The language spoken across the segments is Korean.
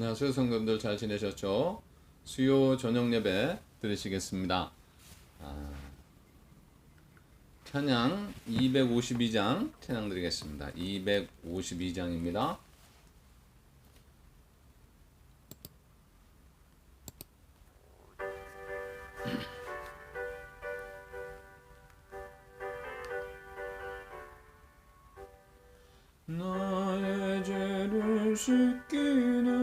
안녕하세요, 성도님들. 잘 지내셨죠? 수요 저녁 예배 드리시겠습니다. 찬양 252장 찬양 드리겠습니다. 252장입니다. 나의 죄를 씻기는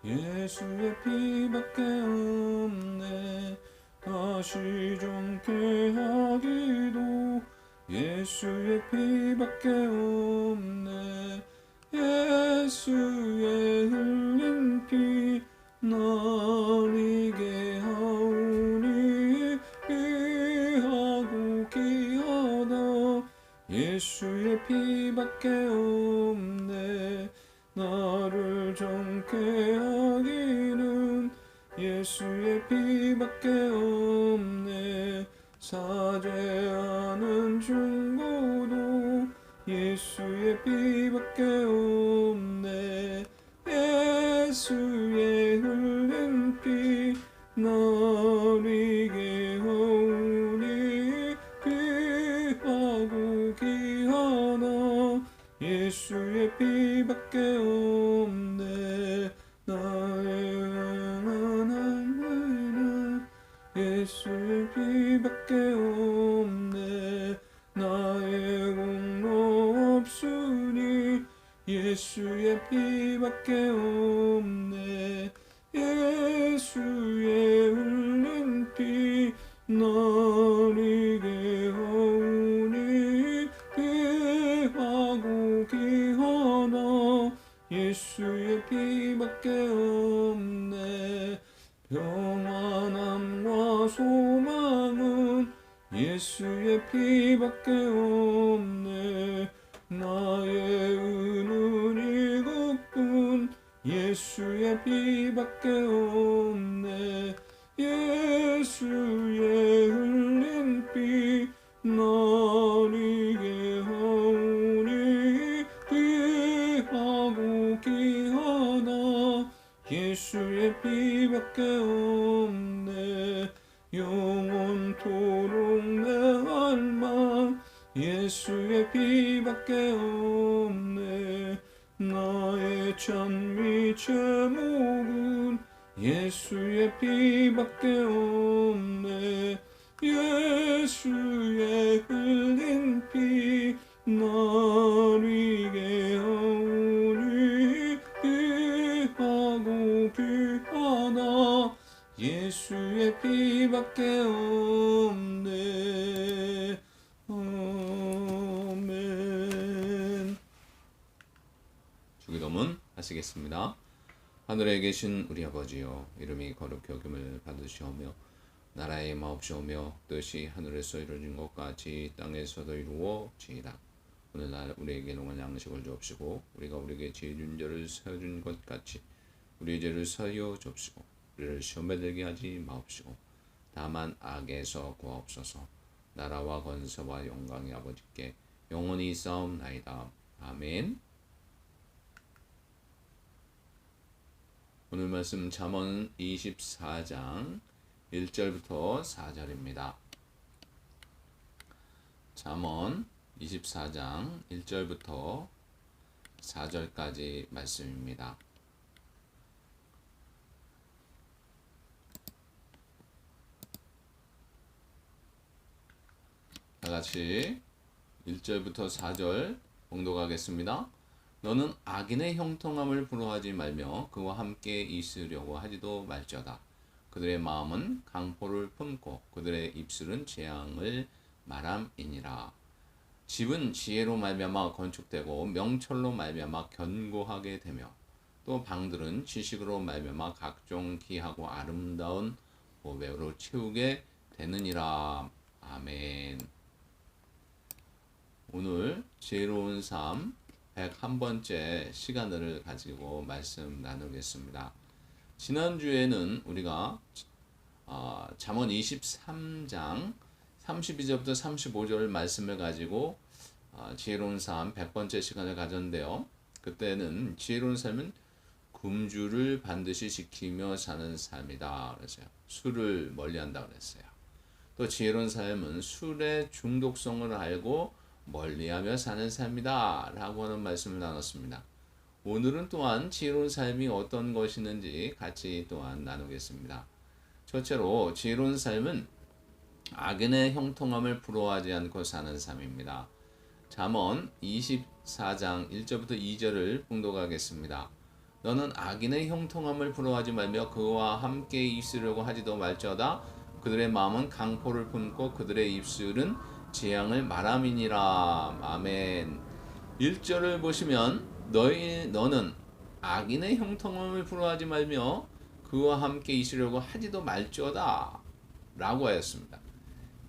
예수의 피밖에 없네. 다시 정케 하기도 예수의 피밖에 없네. 예수의 흘린 피 날 이게 하오니 귀하고 귀하다. 예수의 피밖에 없네. 나를 정케 하기는 예수의 피밖에 없네. 사죄하는 중고도 예수의 피밖에 없네. 예수의 흘린 피 날 이게 하오니 귀하고 귀하나. 예수의 피밖에 없네. 나의 하나님은 예수의 피밖에 없네. 나의 공로 없으니 예수의 피밖에 없네. 예수의 흘린 피 날 이게 하오니 귀하고 귀하나. 예수의 피밖에 없네. 평안함과 소망은 예수의 피밖에 없네. 나의 은은 이것뿐 예수의 피밖에 없네. 예수의 흘린 피 날 이게 하오니 귀하고 귀하나. 예수의 피밖에 없네. 영원토록 내 할망 예수의 피밖에 없네. 나의 찬미 제목은 예수의 피밖에 없네. 예수의 흘린 피 날 이게 하오니 귀하고 귀하나. 예수의 피밖에 없네. 아멘. 주기도문 하시겠습니다. 하늘에 계신 우리 아버지여, 이름이 거룩히 여김을 받으시오며 나라의 마옵시오며 뜻이 하늘에서 이루어진 것 같이 땅에서도 이루어지이다. 오늘날 우리에게 일용할 양식을 주옵시고 우리가 우리에게 죄진 자를 사여준 것 같이 우리의 죄를 사여 주옵시고 우리를 시험에 들게 하지 마옵시고 다만 악에서 구하옵소서. 나라와 권세와 영광이 아버지께 영원히 있사옵나이다. 아멘. 오늘 말씀 잠언 24장 1절부터 4절입니다. 잠언 24장 1절부터 4절까지 말씀입니다. 다같이 1절부터 4절 봉독하겠습니다. 너는 악인의 형통함을 부러워하지 말며 그와 함께 있으려고 하지도 말지어다. 그들의 마음은 강포를 품고 그들의 입술은 재앙을 말함이니라. 집은 지혜로 말미암아 건축되고 명철로 말미암아 견고하게 되며 또 방들은 지식으로 말미암아 각종 귀하고 아름다운 보배로 채우게 되느니라. 아멘. 오늘 지혜로운 삶 101번째 시간을 가지고 말씀 나누겠습니다. 지난주에는 우리가 잠언 23장 32절부터 35절 말씀을 가지고 지혜로운 삶 100번째 시간을 가졌는데요. 그때는 지혜로운 삶은 금주를 반드시 지키며 사는 삶이다 그랬어요. 술을 멀리한다 그랬어요. 또 지혜로운 삶은 술의 중독성을 알고 멀리하며 사는 삶이다 라고 하는 말씀을 나눴습니다. 오늘은 또한 지혜로운 삶이 어떤 것이는지 같이 또한 나누겠습니다. 첫째로 지혜로운 삶은 악인의 형통함을 부러워하지 않고 사는 삶입니다. 잠언 24장 1절부터 2절을 봉독하겠습니다. 너는 악인의 형통함을 부러워하지 말며 그와 함께 있으려고 하지도 말지어다. 그들의 마음은 강포를 품고 그들의 입술은 재앙을 말함이니라. 아멘. 1절을 보시면 너는 악인의 형통함을 부러워하지 말며 그와 함께 있으려고 하지도 말지어다 라고 하였습니다.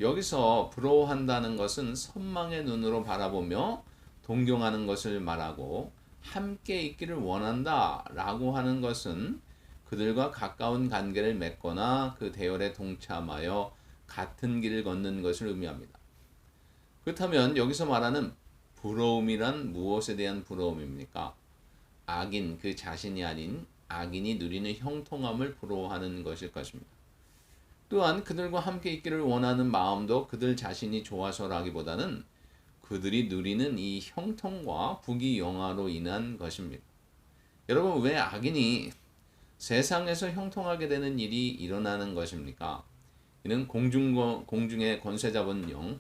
여기서 부러워한다는 것은 선망의 눈으로 바라보며 동경하는 것을 말하고 함께 있기를 원한다 라고 하는 것은 그들과 가까운 관계를 맺거나 그 대열에 동참하여 같은 길을 걷는 것을 의미합니다. 그렇다면 여기서 말하는 부러움이란 무엇에 대한 부러움입니까? 악인 그 자신이 아닌 악인이 누리는 형통함을 부러워하는 것일 것입니다. 또한 그들과 함께 있기를 원하는 마음도 그들 자신이 좋아서라기보다는 그들이 누리는 이 형통과 부귀영화로 인한 것입니다. 여러분, 왜 악인이 세상에서 형통하게 되는 일이 일어나는 것입니까? 이는 공중의 권세 잡은 영,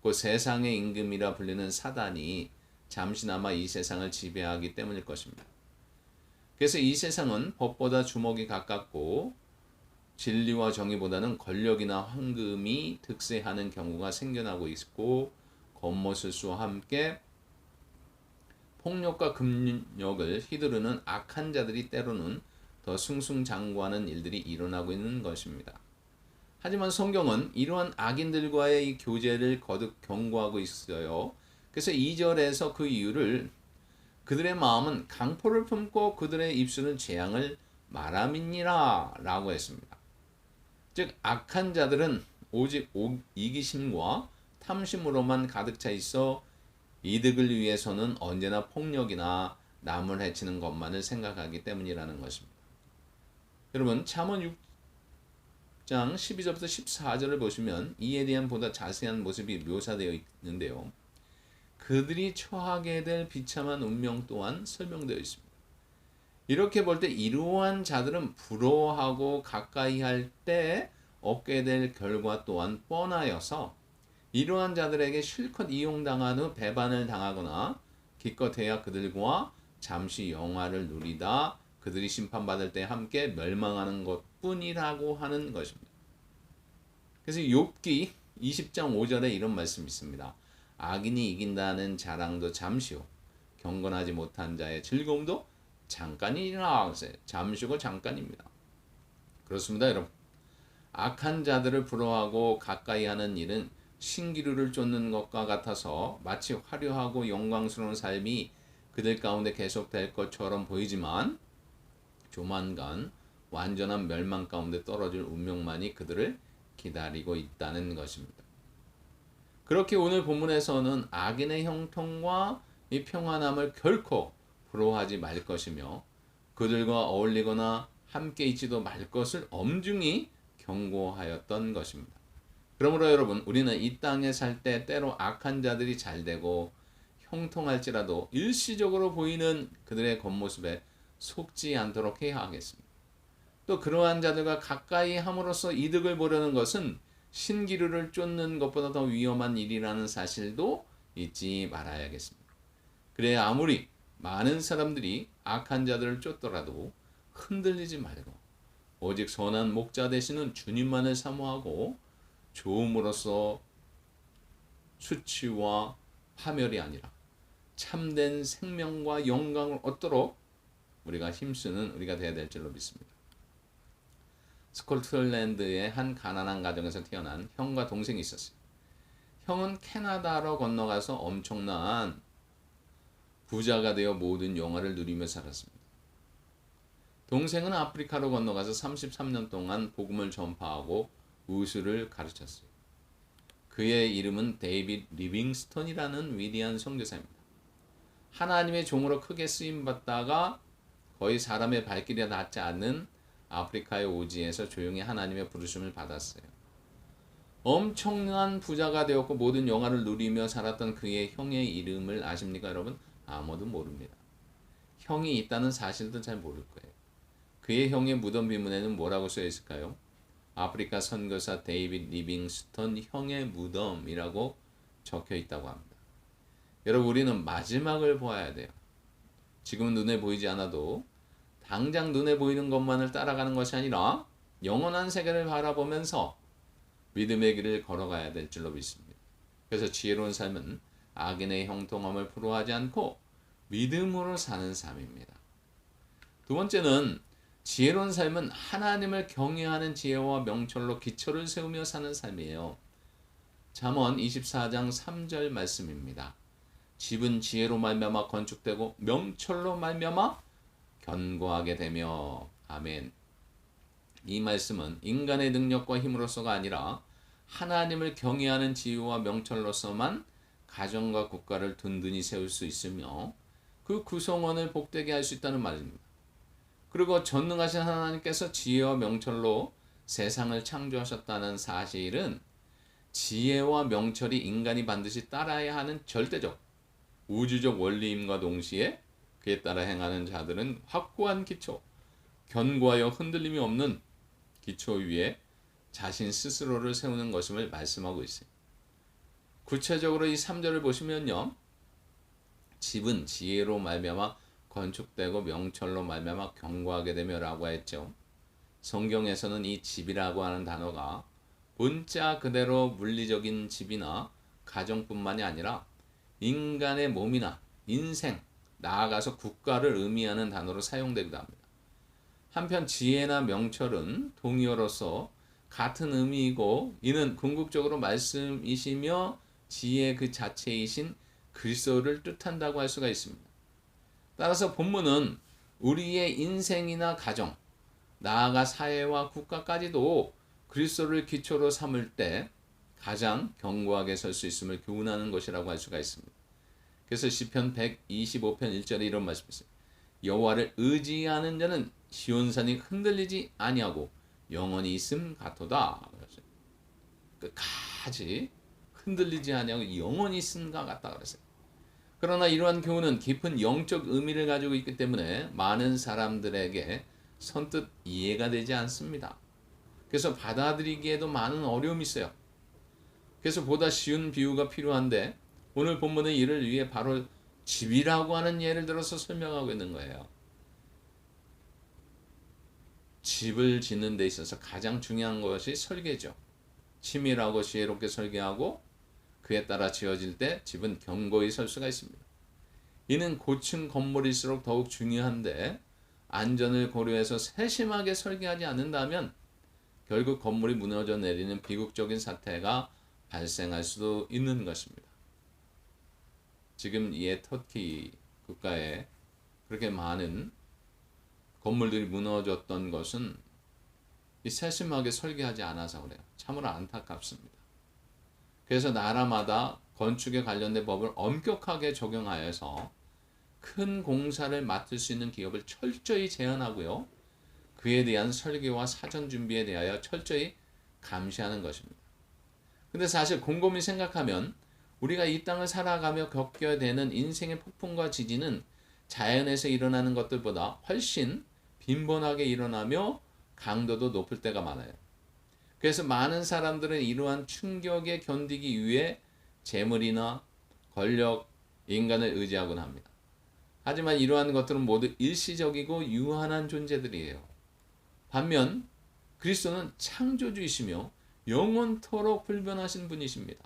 그 세상의 임금이라 불리는 사단이 잠시나마 이 세상을 지배하기 때문일 것입니다. 그래서 이 세상은 법보다 주먹이 가깝고 진리와 정의보다는 권력이나 황금이 득세하는 경우가 생겨나고 있고 겉모술수와 함께 폭력과 금력을 휘두르는 악한 자들이 때로는 더 승승장구하는 일들이 일어나고 있는 것입니다. 하지만 성경은 이러한 악인들과의 이 교제를 거듭 경고하고 있어요. 그래서 2절에서 그 이유를 그들의 마음은 강포를 품고 그들의 입술은 재앙을 말함이니라 라고 했습니다. 즉 악한 자들은 오직 이기심과 탐심으로만 가득 차 있어 이득을 위해서는 언제나 폭력이나 남을 해치는 것만을 생각하기 때문이라는 것입니다. 여러분 잠언 6장 12절부터 14절을 보시면 이에 대한 보다 자세한 모습이 묘사되어 있는데요. 그들이 처하게 될 비참한 운명 또한 설명되어 있습니다. 이렇게 볼 때 이러한 자들은 부러워하고 가까이 할 때 얻게 될 결과 또한 뻔하여서 이러한 자들에게 실컷 이용당한 후 배반을 당하거나 기껏해야 그들과 잠시 영화를 누리다 그들이 심판받을 때 함께 멸망하는 것뿐이라고 하는 것입니다. 그래서 욥기 20장 5절에 이런 말씀이 있습니다. 악인이 이긴다는 자랑도 잠시요 경건하지 못한 자의 즐거움도 잠깐이라. 잠시고 잠깐입니다. 그렇습니다, 여러분. 악한 자들을 부러워하고 가까이 하는 일은 신기루를 쫓는 것과 같아서 마치 화려하고 영광스러운 삶이 그들 가운데 계속될 것처럼 보이지만 조만간 완전한 멸망 가운데 떨어질 운명만이 그들을 기다리고 있다는 것입니다. 그렇게 오늘 본문에서는 악인의 형통과 이 평안함을 결코 부러워하지 말 것이며 그들과 어울리거나 함께 있지도 말 것을 엄중히 경고하였던 것입니다. 그러므로 여러분 우리는 이 땅에 살 때 때로 악한 자들이 잘되고 형통할지라도 일시적으로 보이는 그들의 겉모습에 속지 않도록 해야 하겠습니다. 또 그러한 자들과 가까이 함으로써 이득을 보려는 것은 신기루를 쫓는 것보다 더 위험한 일이라는 사실도 잊지 말아야겠습니다. 그래야 아무리 많은 사람들이 악한 자들을 쫓더라도 흔들리지 말고 오직 선한 목자 되시는 주님만을 사모하고 좋음으로써 수치와 파멸이 아니라 참된 생명과 영광을 얻도록 우리가 힘쓰는 우리가 되어야 될 줄로 믿습니다. 스코틀랜드의 한 가난한 가정에서 태어난 형과 동생이 있었어요. 형은 캐나다로 건너가서 엄청난 부자가 되어 모든 영화를 누리며 살았습니다. 동생은 아프리카로 건너가서 33년 동안 복음을 전파하고 우수를 가르쳤어요. 그의 이름은 데이빗 리빙스턴이라는 위대한 선교사입니다. 하나님의 종으로 크게 쓰임받다가 거의 사람의 발길이 닿지 않는 아프리카의 오지에서 조용히 하나님의 부르심을 받았어요. 엄청난 부자가 되었고 모든 영화를 누리며 살았던 그의 형의 이름을 아십니까, 여러분? 아무도 모릅니다. 형이 있다는 사실도 잘 모를 거예요. 그의 형의 무덤 비문에는 뭐라고 써 있을까요? 아프리카 선교사 데이빗 리빙스턴 형의 무덤이라고 적혀 있다고 합니다. 여러분, 우리는 마지막을 보아야 돼요. 지금은 눈에 보이지 않아도 당장 눈에 보이는 것만을 따라가는 것이 아니라 영원한 세계를 바라보면서 믿음의 길을 걸어가야 될 줄로 믿습니다. 그래서 지혜로운 삶은 악인의 형통함을 부러워하지 않고 믿음으로 사는 삶입니다. 두 번째는 지혜로운 삶은 하나님을 경외하는 지혜와 명철로 기초를 세우며 사는 삶이에요. 잠언 24장 3절 말씀입니다. 집은 지혜로 말미암아 건축되고 명철로 말미암아 견고하게 되며. 아멘. 이 말씀은 인간의 능력과 힘으로서가 아니라 하나님을 경외하는 지혜와 명철로서만 가정과 국가를 든든히 세울 수 있으며 그 구성원을 복되게 할 수 있다는 말입니다. 그리고 전능하신 하나님께서 지혜와 명철로 세상을 창조하셨다는 사실은 지혜와 명철이 인간이 반드시 따라야 하는 절대적 우주적 원리임과 동시에 그에 따라 행하는 자들은 확고한 기초, 견고하여 흔들림이 없는 기초 위에 자신 스스로를 세우는 것임을 말씀하고 있어요. 구체적으로 이 3절을 보시면요. 집은 지혜로 말미암아 건축되고 명철로 말미암아 견고하게 되며라고 했죠. 성경에서는 이 집이라고 하는 단어가 문자 그대로 물리적인 집이나 가정뿐만이 아니라 인간의 몸이나 인생, 나아가서 국가를 의미하는 단어로 사용되기도 합니다. 한편 지혜나 명철은 동의어로서 같은 의미이고 이는 궁극적으로 말씀이시며 지혜 그 자체이신 그리스도를 뜻한다고 할 수가 있습니다. 따라서 본문은 우리의 인생이나 가정, 나아가 사회와 국가까지도 그리스도를 기초로 삼을 때 가장 견고하게 설 수 있음을 교훈하는 것이라고 할 수가 있습니다. 그래서 시편 125편 1절에 이런 말씀이 있어요. 여호와를 의지하는 자는 시온산이 흔들리지 아니하고 영원히 있음 같도다. 끝까지 흔들리지 아니하고 영원히 있음과 같다 그랬어요. 그러나 이러한 교훈은 깊은 영적 의미를 가지고 있기 때문에 많은 사람들에게 선뜻 이해가 되지 않습니다. 그래서 받아들이기에도 많은 어려움이 있어요. 그래서 보다 쉬운 비유가 필요한데 오늘 본문은 이를 위해 바로 집이라고 하는 예를 들어서 설명하고 있는 거예요. 집을 짓는 데 있어서 가장 중요한 것이 설계죠. 치밀하고 지혜롭게 설계하고 그에 따라 지어질 때 집은 견고히 설 수가 있습니다. 이는 고층 건물일수록 더욱 중요한데 안전을 고려해서 세심하게 설계하지 않는다면 결국 건물이 무너져 내리는 비극적인 사태가 발생할 수도 있는 것입니다. 지금 이 터키 국가에 그렇게 많은 건물들이 무너졌던 것은 이 세심하게 설계하지 않아서 그래요. 참으로 안타깝습니다. 그래서 나라마다 건축에 관련된 법을 엄격하게 적용하여서 큰 공사를 맡을 수 있는 기업을 철저히 제한하고요. 그에 대한 설계와 사전 준비에 대하여 철저히 감시하는 것입니다. 근데 사실 곰곰이 생각하면 우리가 이 땅을 살아가며 겪게 되는 인생의 폭풍과 지진은 자연에서 일어나는 것들보다 훨씬 빈번하게 일어나며 강도도 높을 때가 많아요. 그래서 많은 사람들은 이러한 충격에 견디기 위해 재물이나 권력, 인간을 의지하곤 합니다. 하지만 이러한 것들은 모두 일시적이고 유한한 존재들이에요. 반면 그리스도는 창조주이시며 영원토록 불변하신 분이십니다.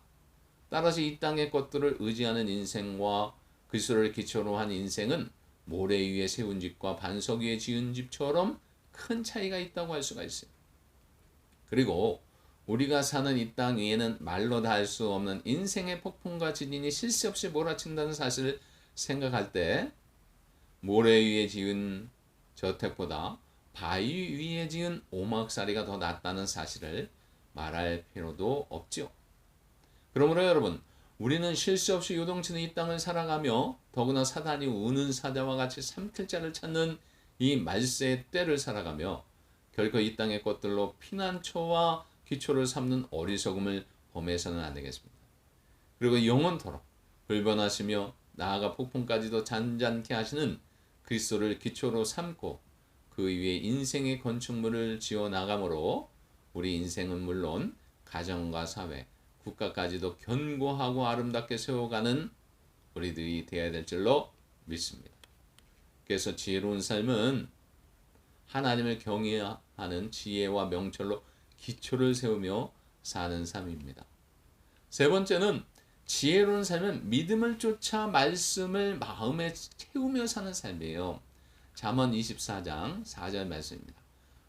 따라서 이 땅의 것들을 의지하는 인생과 그리스도를 기초로 한 인생은 모래 위에 세운 집과 반석 위에 지은 집처럼 큰 차이가 있다고 할 수가 있어요. 그리고 우리가 사는 이 땅 위에는 말로 다 할 수 없는 인생의 폭풍과 지진이 쉴 새 없이 몰아친다는 사실을 생각할 때 모래 위에 지은 저택보다 바위 위에 지은 오막살이가 더 낫다는 사실을 말할 필요도 없죠. 그러므로 여러분, 우리는 쉴 새 없이 요동치는 이 땅을 살아가며 더구나 사단이 우는 사자와 같이 삼킬 자를 찾는 이 말세의 때를 살아가며 결코 이 땅의 것들로 피난처와 기초를 삼는 어리석음을 범해서는 안 되겠습니다. 그리고 영원토록 불변하시며 나아가 폭풍까지도 잔잔케 하시는 그리스도를 기초로 삼고 그 위에 인생의 건축물을 지어 나가므로 우리 인생은 물론 가정과 사회, 국가까지도 견고하고 아름답게 세워가는 우리들이 되어야 될 줄로 믿습니다. 그래서 지혜로운 삶은 하나님을 경외하는 지혜와 명철로 기초를 세우며 사는 삶입니다. 세 번째는 지혜로운 삶은 믿음을 쫓아 말씀을 마음에 채우며 사는 삶이에요. 잠언 24장 4절 말씀입니다.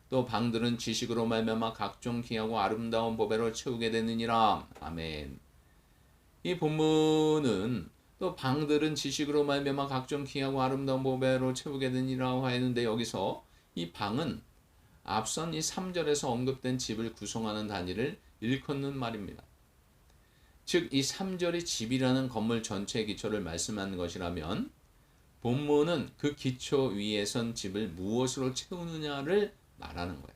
또 방들은 지식으로 말미암아 각종 귀하고 아름다운 보배로 채우게 되느니라. 아멘. 이 본문은 또 방들은 지식으로 말미암아 각종 귀하고 아름다운 보배로 채우게 되느니라 하였는데, 여기서 이 방은 앞선 이 3절에서 언급된 집을 구성하는 단위를 일컫는 말입니다. 즉 이 3절이 집이라는 건물 전체의 기초를 말씀하는 것이라면 본문은 그 기초 위에 선 집을 무엇으로 채우느냐를 말하는 거예요.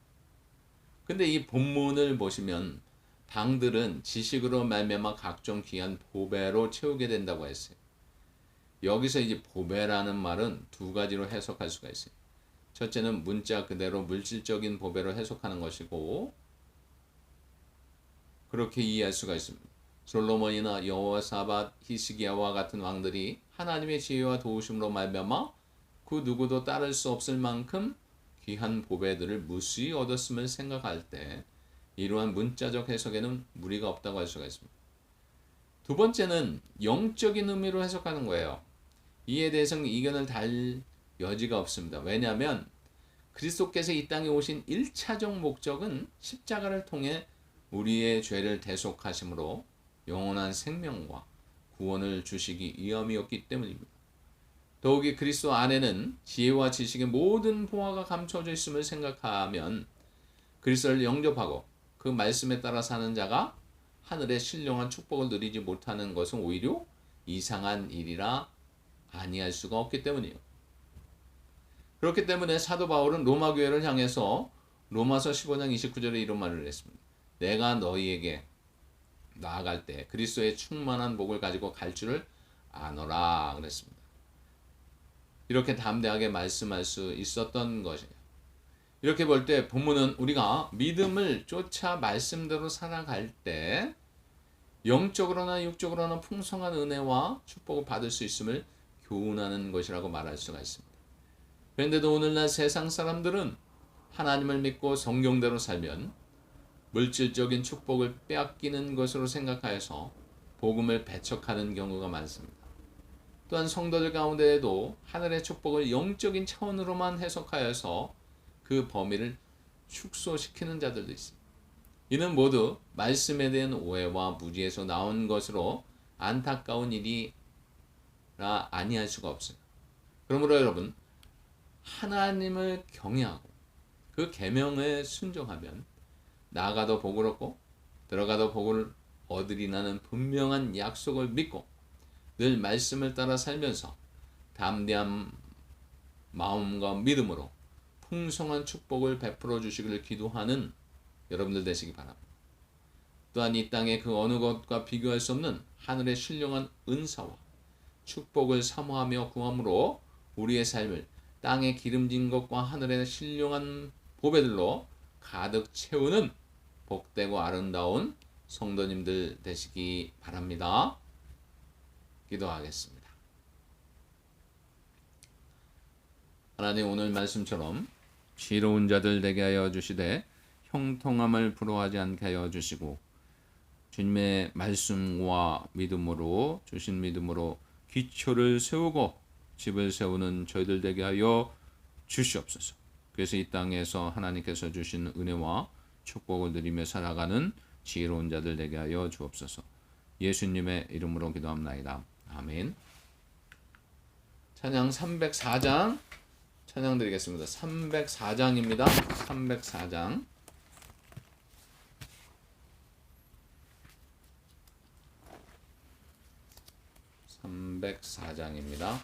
근데 이 본문을 보시면 방들은 지식으로 말미암아 각종 귀한 보배로 채우게 된다고 했어요. 여기서 이제 보배라는 말은 두 가지로 해석할 수가 있어요. 첫째는 문자 그대로 물질적인 보배로 해석하는 것이고, 그렇게 이해할 수가 있습니다. 솔로몬이나 여호사밧, 히스기야와 같은 왕들이 하나님의 지혜와 도우심으로 말미암아 그 누구도 따를 수 없을 만큼 귀한 보배들을 무수히 얻었음을 생각할 때 이러한 문자적 해석에는 무리가 없다고 할 수가 있습니다. 두 번째는 영적인 의미로 해석하는 거예요. 이에 대해서는 이견을 달 여지가 없습니다. 왜냐하면 그리스도께서 이 땅에 오신 1차적 목적은 십자가를 통해 우리의 죄를 대속하심으로 영원한 생명과 구원을 주시기 위함이었기 때문입니다. 더욱이 그리스도 안에는 지혜와 지식의 모든 보화가 감춰져 있음을 생각하면 그리스도를 영접하고 그 말씀에 따라 사는 자가 하늘의 신령한 축복을 누리지 못하는 것은 오히려 이상한 일이라 아니할 수가 없기 때문이에요. 그렇기 때문에 사도 바울은 로마 교회를 향해서 로마서 15장 29절에 이런 말을 했습니다. 내가 너희에게 나아갈 때 그리스도의 충만한 복을 가지고 갈 줄을 아노라 그랬습니다. 이렇게 담대하게 말씀할 수 있었던 것이에요. 이렇게 볼 때 본문은 우리가 믿음을 쫓아 말씀대로 살아갈 때 영적으로나 육적으로나 풍성한 은혜와 축복을 받을 수 있음을 교훈하는 것이라고 말할 수가 있습니다. 그런데도 오늘날 세상 사람들은 하나님을 믿고 성경대로 살면 물질적인 축복을 빼앗기는 것으로 생각하여서 복음을 배척하는 경우가 많습니다. 또한 성도들 가운데에도 하늘의 축복을 영적인 차원으로만 해석하여서 그 범위를 축소시키는 자들도 있습니다. 이는 모두 말씀에 대한 오해와 무지에서 나온 것으로 안타까운 일이라 아니할 수가 없어요. 그러므로 여러분, 하나님을 경외하고 그 계명에 순종하면 나가도 복을 얻고 들어가도 복을 얻으리라는 분명한 약속을 믿고 늘 말씀을 따라 살면서 담대한 마음과 믿음으로 풍성한 축복을 베풀어 주시기를 기도하는 여러분들 되시기 바랍니다. 또한 이 땅의 그 어느 것과 비교할 수 없는 하늘의 신령한 은사와 축복을 사모하며 구함으로 우리의 삶을 땅에 기름진 것과 하늘의 신령한 보배들로 가득 채우는 복되고 아름다운 성도님들 되시기 바랍니다. 기도하겠습니다. 하나님, 오늘 말씀처럼 지혜로운 자들 되게 하여 주시되 형통함을 부러워하지 않게 하여 주시고 주님의 말씀과 믿음으로 주신 믿음으로 기초를 세우고 집을 세우는 저희들 되게 하여 주시옵소서. 그래서 이 땅에서 하나님께서 주신 은혜와 축복을 누리며 살아가는 지혜로운 자들 되게 하여 주옵소서. 예수님의 이름으로 기도합나이다. 아멘. 찬양 304장 찬양 드리겠습니다. 304장입니다. 304장. (304장입니다)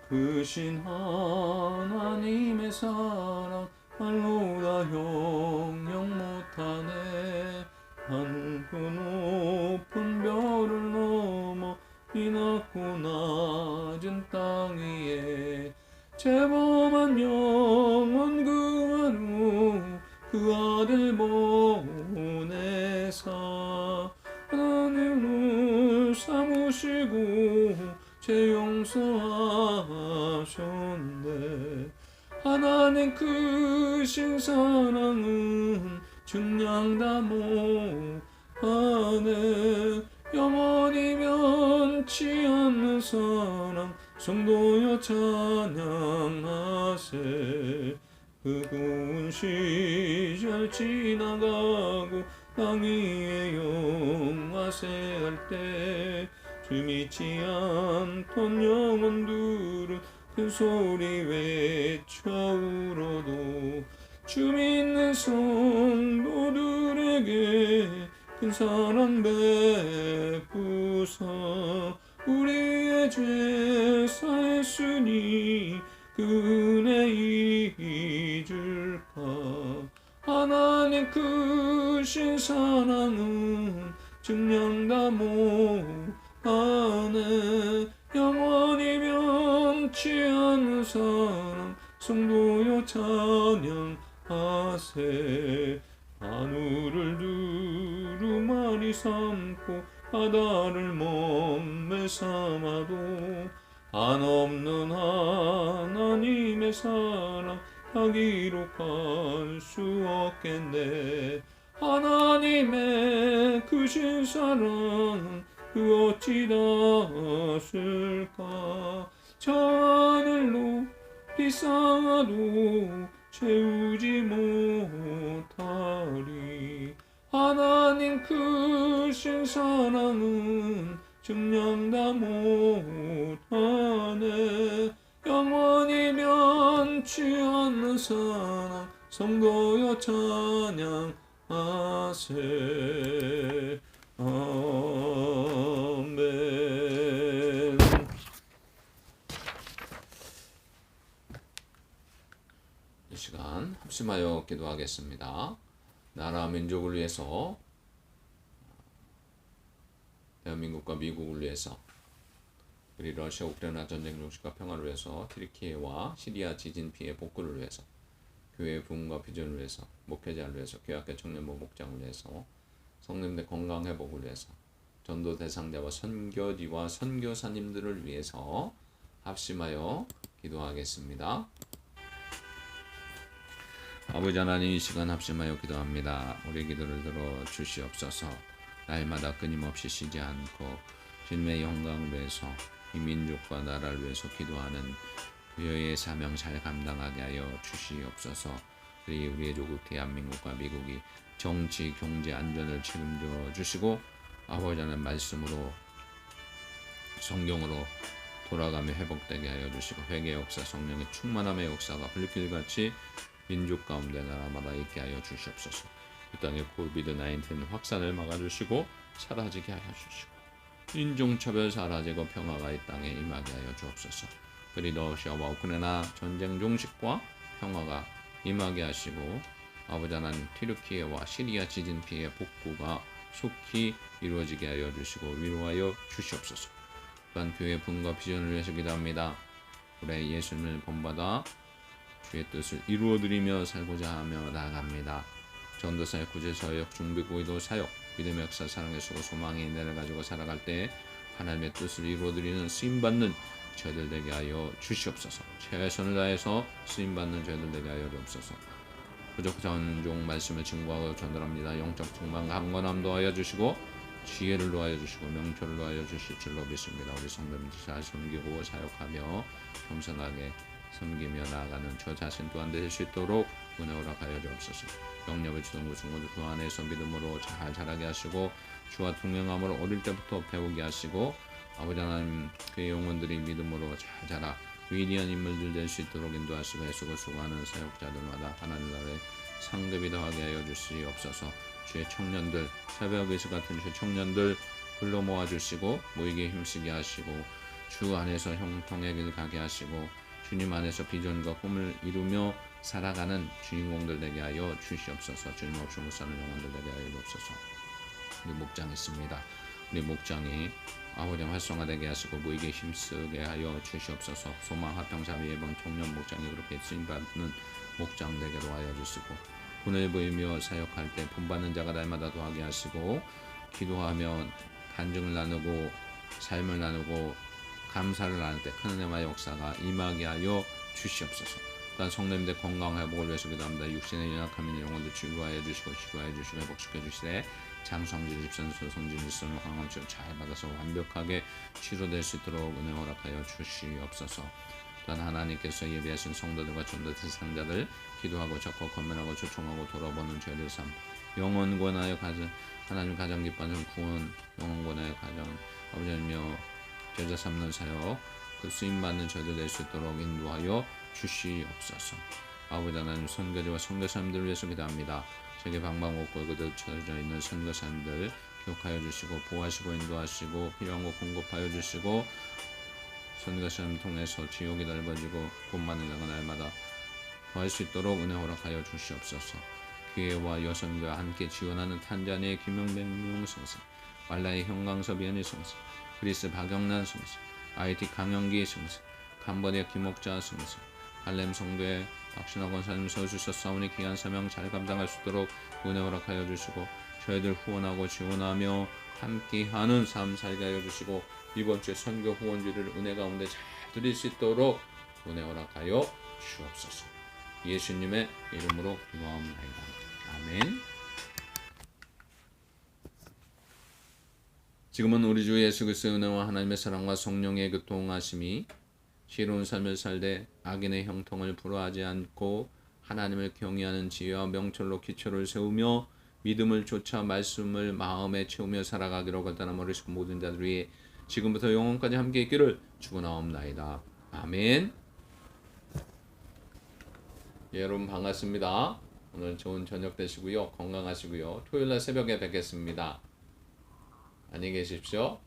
크신 하나님의 사랑 말로 다 형용 못하네. 하늘 그 높은 별을 넘어 이 낮고 낮은 땅 위에 죄범한 영혼 그 하루 그 아들 보내사 하나님을 삼으시고 죄 용서하셨네. 하나님 크신 사랑은 증량 다 못하네. 영원히 변치 않는 사랑 성도여 찬양하세. 그 고운 시절 지나가고 땅 위에 영화세 할 때 주 믿지 않던 영혼들은 큰 소리 외쳐 울어도 주 믿는 성도들에게 큰 사랑 베푸사 우리의 죄 사했으니 그 은혜 잊을까. 하나님 크신 사랑은 증량 다 못하네. 영원히 변치 않는 사랑 성도여 찬양하세. 하늘을 두루마리 삼고 바다를 멍매 삼아도 한없는 하나님의 사랑 다 기록할 수 없겠네. 하나님의 크신 사랑 그 어찌 닿았을까. 저 하늘로 비싸도 채우지 못하리. 하나님 크신 사랑은 증량 다 못하네. 영원히 변치 않는 사랑 성도여 찬양하세. 아멘. 이 시간 합심하여 기도하겠습니다. 나라 민족을 위해서, 대한민국과 미국을 위해서, 그리고 러시아 우크라이나 전쟁 종식과 평화를 위해서, 튀르키예와 시리아 지진 피해 복구를 위해서, 교회의 부흥과 비전을 위해서, 목회자를 위해서, 교회학교 청년부 목장을 위해서, 성님들 건강 회복을 위해서, 전도 대상자와 선교지와 선교사님들을 위해서 합심하여 기도하겠습니다. 아버지 하나님, 이 시간 합심하여 기도합니다. 우리 기도를 들어 주시옵소서. 날마다 끊임없이 쉬지 않고 주님의 영광을 위해서, 이 민족과 나라를 위해서 기도하는 교회의 사명 잘 감당하게 하여 주시옵소서. 그리 우리의 조국 대한민국과 미국이 정치, 경제, 안전을 책임져 주시고, 아버지 하나님 말씀으로, 성경으로 돌아가며 회복되게 하여 주시고, 회개의 역사, 성령의 충만함의 역사가 불길같이 민족 가운데 나라마다 있게 하여 주시옵소서. 이 땅의 코비드-19 확산을 막아주시고 사라지게 하여 주시고, 인종차별 사라지고 평화가 이 땅에 임하게 하여 주옵소서. 그리 러시아와 우크라이나 전쟁 종식과 평화가 임하게 하시고, 아버지 하나님 튀르키예와 시리아 지진 피해 복구가 속히 이루어지게 하여 주시고 위로하여 주시옵소서. 또한 교회 부흥과 비전을 위해서 기도합니다. 올해 예수님을 본받아 주의 뜻을 이루어드리며 살고자 하며 나아갑니다. 전도사역, 구제사역, 중비고기도 사역, 믿음의 역사, 사랑의 수고, 소망의 인내를 가지고 살아갈 때 하나님의 뜻을 이루어드리는 쓰임받는 저희들 되게 하여 주시옵소서. 최선을 다해서 쓰임받는 저희들 되게 하여 주옵소서. 부족한 종 말씀을 증거하고 전달합니다. 영적 충만 강건함 도하여 주시고, 지혜를 도하여 주시고, 명철을 도하여 주실 줄로 믿습니다. 우리 성도님들 잘 섬기고 사역하며 겸손하게 섬기며 나아가는 저 자신 또한 되실 수 있도록 은혜 허락하여 주옵소서. 영접의 주동부 중고도 주 안에서 믿음으로 잘 자라게 하시고, 주와 동행함으로 어릴 때부터 배우게 하시고, 아버지 하나님 그의 영혼들이 믿음으로 잘 자라 위대한 인물들 될 수 있도록 인도하시고, 애쓰고 수고하는 사역자들마다 하나님 나라의 상급이 더하게 하여 주시옵소서. 주의 청년들, 새벽에서 같은 주의 청년들 불러 모아주시고 모이게 힘쓰게 하시고, 주 안에서 형통의 길 가게 하시고 주님 안에서 비전과 꿈을 이루며 살아가는 주인공들 되게 하여 주시옵소서. 주님 없이 못 사는 영혼들 되게 하여 주옵소서. 우리 목장 있습니다. 우리 목장이 아버지 활성화되게 하시고 모이게 힘쓰게 하여 주시옵소서. 소망 화평자비 예방 청년 목장이 그렇게 쓰임받는 목장 되게도 하여 주시고 분을 보이며 사역할 때 본받는 자가 날마다 더하게 하시고 기도하면 간증을 나누고 삶을 나누고 감사를 나눌 때 큰 은혜와 역사가 임하게 하여 주시옵소서. 또한 성도님들 건강 회복을 위해서 기도합니다. 육신의 연약함인 영혼들 치유하여 주시고 치료하여 주시고 회복시켜 주시되 장성질 집선수 성질 일선을 강한 치료 잘 받아서 완벽하게 치료될 수 있도록 은혜 허락하여 주시옵소서. 또한 하나님께서 예비하신 성도들과 전도 대상자들 기도하고 적고 건면하고 초청하고 돌아보는 죄들 삶 영원 권하여 하나님 가장 기뻐하는 구원 영원 권하여 가장 아버지며 제자 삼는 사역 그 쓰임받는 저들 될 수 있도록 인도하여 주시옵소서. 아버지 하나님 선교지와 선교사님들을 위해서 기도합니다. 세계 방방곡곡 그들 쳐져 있는 선교사님들 기억하여 주시고 보호하시고 인도하시고 필요한 것 공급하여 주시고 선교사님 통해서 지옥이 넓어지고 돈많은 자가 날마다 더할 수 있도록 은혜 허락하여 주시옵소서. 교회와 여성과 함께 지원하는 탄자니아의 김영백 성사 말라의 형광섭 연희 성사 그리스 박영란 성사 IT 강영기 성사 캄보디아 김옥자 성사 할렘 성교회 박신화 권사님 서주셨사오니 귀한 사명 잘 감당할 수 있도록 은혜 허락하여 주시고 저희들 후원하고 지원하며 함께하는 삶 살게 하여 주시고 이번 주에 선교 후원주를 은혜 가운데 잘 드릴 수 있도록 은혜 허락하여 주옵소서. 예수님의 이름으로 기도하옵나이다. 아멘. 지금은 우리 주 예수 그리스도의 은혜와 하나님의 사랑과 성령의 교통하심이 지혜로운 삶을 살되 악인의 형통을 불허하지 않고 하나님을 경외하는 지혜와 명철로 기초를 세우며 믿음을 쫓아 말씀을 마음에 채우며 살아가기로 결단한 어리석은 모든 자들 위해 지금부터 영원까지 함께 있기를 축원하옵나이다. 아멘. 예, 여러분 반갑습니다. 오늘 좋은 저녁 되시고요. 건강하시고요. 토요일날 새벽에 뵙겠습니다. 안녕히 계십시오.